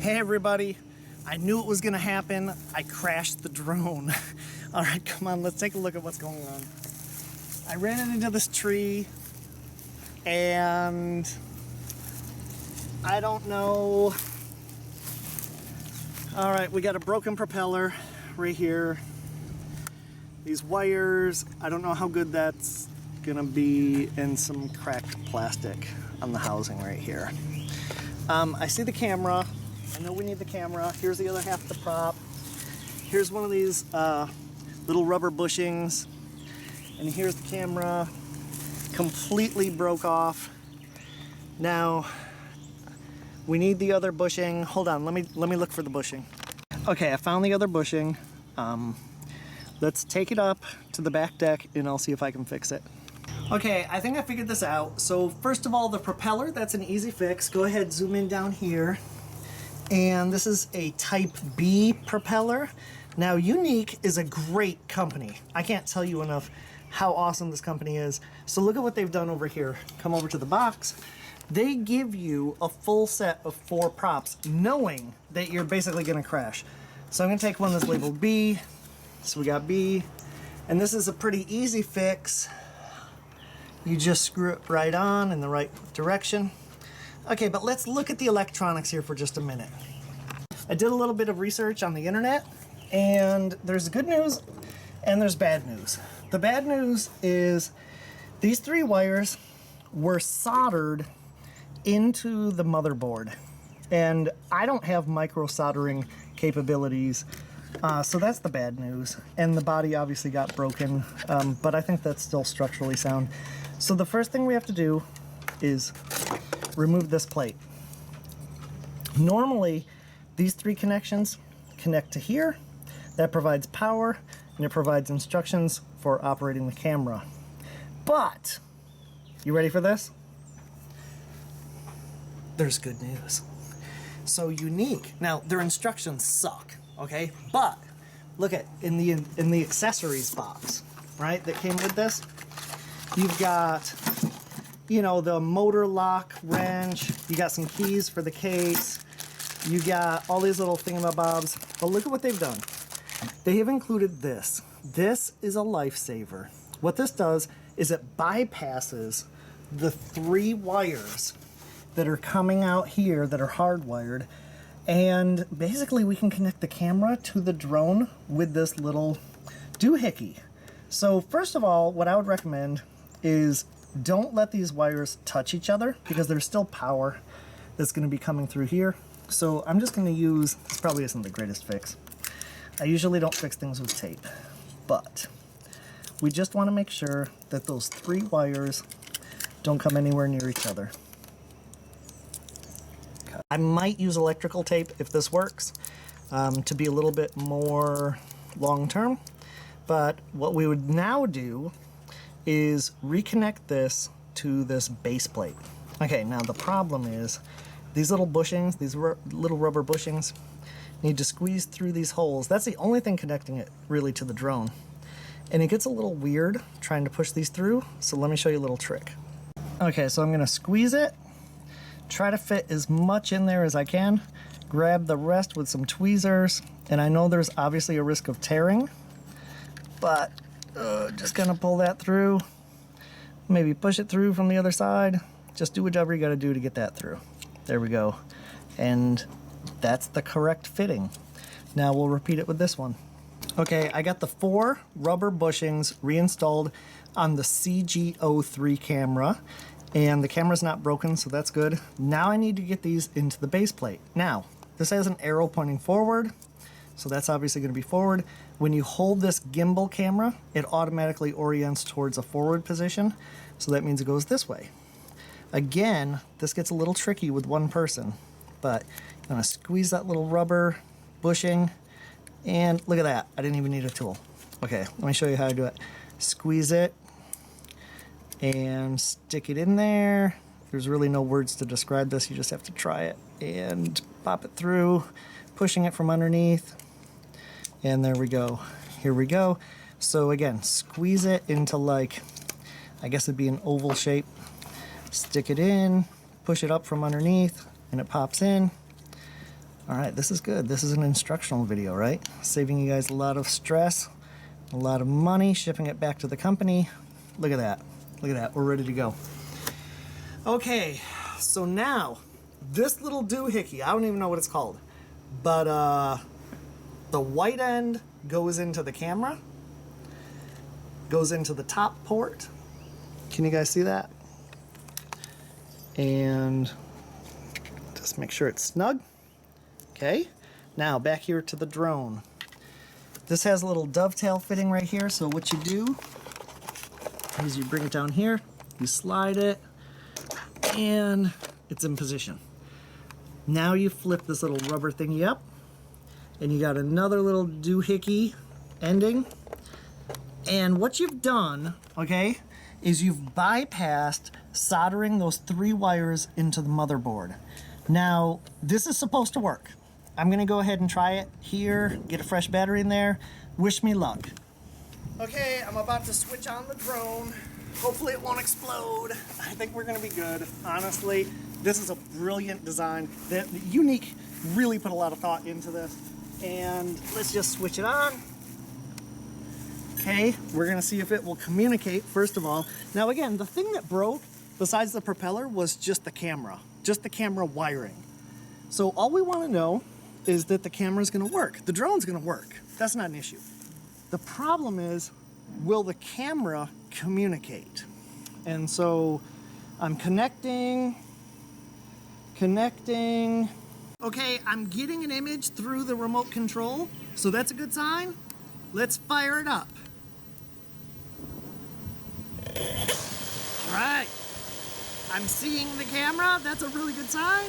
Hey everybody, I knew it was gonna happen. I crashed the drone. All right, come on, let's take a look at what's going on. I ran it into this tree and I don't know. All right, we got a broken propeller right here. These wires, I don't know how good that's gonna be, and some cracked plastic on the housing right here. I see the camera. I know we need the camera. Here's the other half of the prop. Here's one of these little rubber bushings. And here's the camera. Completely broke off. Now, we need the other bushing. Hold on, let me look for the bushing. Okay, I found the other bushing. Let's take it up to the back deck and I'll see if I can fix it. Okay, I think I figured this out. So first of all, the propeller, that's an easy fix. Go ahead, zoom in down here. And this is a Type B propeller. Now, Yuneec is a great company. I can't tell you enough how awesome this company is. So look at what they've done over here. Come over to the box. They give you a full set of 4 props, knowing that you're basically gonna crash. So I'm gonna take one that's labeled B. So we got B, and this is a pretty easy fix. You just screw it right on in the right direction. Okay, but let's look at the electronics here for just a minute. I did a little bit of research on the internet, and there's good news and there's bad news. The bad news is these 3 wires were soldered into the motherboard, and I don't have micro soldering capabilities, so that's the bad news. And the body obviously got broken, but I think that's still structurally sound. So the first thing we have to do is remove this plate. Normally, these 3 connections connect to here. That provides power, and it provides instructions for operating the camera. But, you ready for this? There's good news. So Yuneec, now their instructions suck, okay? But look at in the accessories box, right? That came with this. You've got, you know, the motor lock wrench. You got some keys for the case. You got all these little thingamabobs. But look at what they've done. They have included this. This is a lifesaver. What this does is it bypasses the 3 wires that are coming out here that are hardwired, and basically we can connect the camera to the drone with this little doohickey. So first of all, what I would recommend is don't let these wires touch each other, because there's still power that's going to be coming through here. So I'm just going to use, this probably isn't the greatest fix. I usually don't fix things with tape, but we just want to make sure that those 3 wires don't come anywhere near each other. I might use electrical tape if this works, to be a little bit more long-term. But what we would now do is reconnect this to this base plate. Okay, now the problem is these little bushings, these little rubber bushings, need to squeeze through these holes. That's the only thing connecting it really to the drone. And it gets a little weird trying to push these through, so let me show you a little trick. Okay, so I'm gonna squeeze it, try to fit as much in there as I can, grab the rest with some tweezers, and I know there's obviously a risk of tearing, but just gonna pull that through, maybe push it through from the other side. Just do whatever you gotta do to get that through. There we go. And that's the correct fitting. Now we'll repeat it with this one. Okay, I got the 4 rubber bushings reinstalled on the CG03 camera, and the camera's not broken, so that's good. Now I need to get these into the base plate. Now, this has an arrow pointing forward, so that's obviously going to be forward. When you hold this gimbal camera, it automatically orients towards a forward position, so that means it goes this way. Again, this gets a little tricky with one person, but I'm going to squeeze that little rubber bushing, and look at that. I didn't even need a tool. Okay, let me show you how to do it. Squeeze it and stick it in there. There's really no words to describe this. You just have to try it and pop it through, pushing it from underneath. And there we go. Here we go. So again, squeeze it into, like, I guess it'd be an oval shape. Stick it in, push it up from underneath, and it pops in. All right, this is good. This is an instructional video, right? Saving you guys a lot of stress, a lot of money, shipping it back to the company. Look at that. Look at that. We're ready to go. Okay, so now this little doohickey, I don't even know what it's called, but the white end goes into the camera, goes into the top port. Can you guys see that? And just make sure it's snug. Okay, now back here to the drone. This has a little dovetail fitting right here, so what you do is you bring it down here, you slide it, and it's in position. Now you flip this little rubber thingy up, and you got another little doohickey ending. And what you've done, okay, is you've bypassed soldering those 3 wires into the motherboard. Now, this is supposed to work. I'm gonna go ahead and try it here, get a fresh battery in there. Wish me luck. Okay, I'm about to switch on the drone. Hopefully it won't explode. I think we're gonna be good. Honestly, this is a brilliant design. The Yuneec really put a lot of thought into this. And let's just switch it on. Okay, we're gonna see if it will communicate, first of all. Now again, the thing that broke, besides the propeller, was just the camera wiring. So all we wanna know is that the camera's gonna work. The drone's gonna work. That's not an issue. The problem is, will the camera communicate? And so I'm connecting. Okay, I'm getting an image through the remote control, so that's a good sign. Let's fire it up. All right, I'm seeing the camera. That's a really good sign.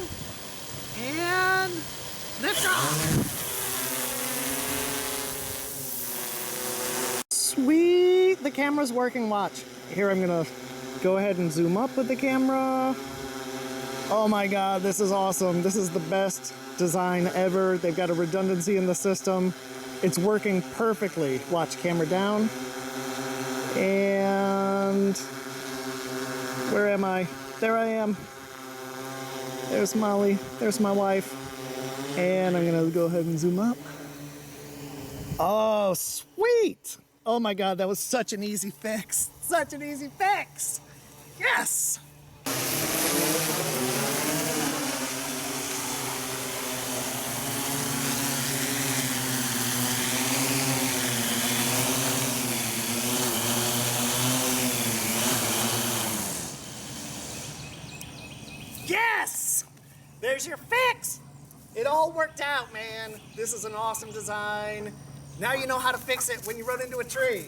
And lift off. Sweet, the camera's working, watch. Here, I'm gonna go ahead and zoom up with the camera. Oh my God, this is awesome. This is the best design ever. They've got a redundancy in the system. It's working perfectly. Watch, camera down. And where am I? There I am. There's Molly, there's my wife. And I'm gonna go ahead and zoom up. Oh, sweet. Oh my God, that was such an easy fix. Such an easy fix. Yes. Yes! There's your fix! It all worked out, man. This is an awesome design. Now you know how to fix it when you run into a tree.